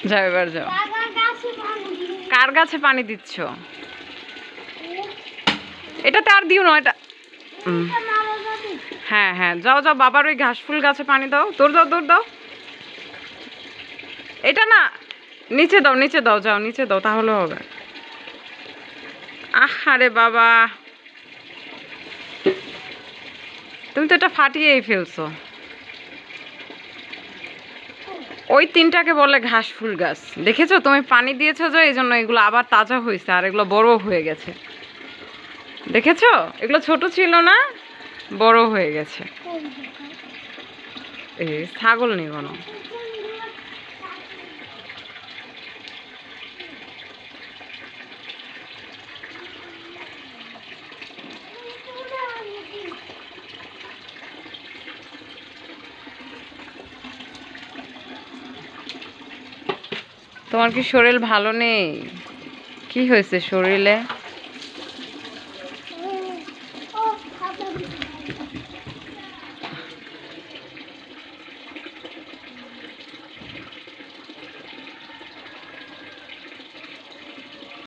যাও এবার যাও। কার গাছে পানি দিচ্ছ? এটাতে আর দিও না, এটা হ্যাঁ হ্যাঁ, যাও যাও, বাবার ওই ঘাস ফুল গাছে পানি দাও, দৌড় দাও দৌড় দাও। এটা না, নিচে দাও নিচে দাও, যাও নিচে দাও, তাহলে হবে। আরে বাবা, তুমি তো এটা ফাটিয়েই ফেলছো। ওই তিনটাকে বলে ঘাস ফুল গাছ। দেখেছো, তুমি পানি দিয়েছো যে, এই জন্য এগুলো আবার তাজা হয়েছে আর এগুলো বড় হয়ে গেছে। দেখেছো, এগুলো ছোট ছিল না, বড় হয়ে গেছে। এই ছাগল নেই কোনো। তোমার কি শরীর ভালো নেই? কি হয়েছে শরীরে?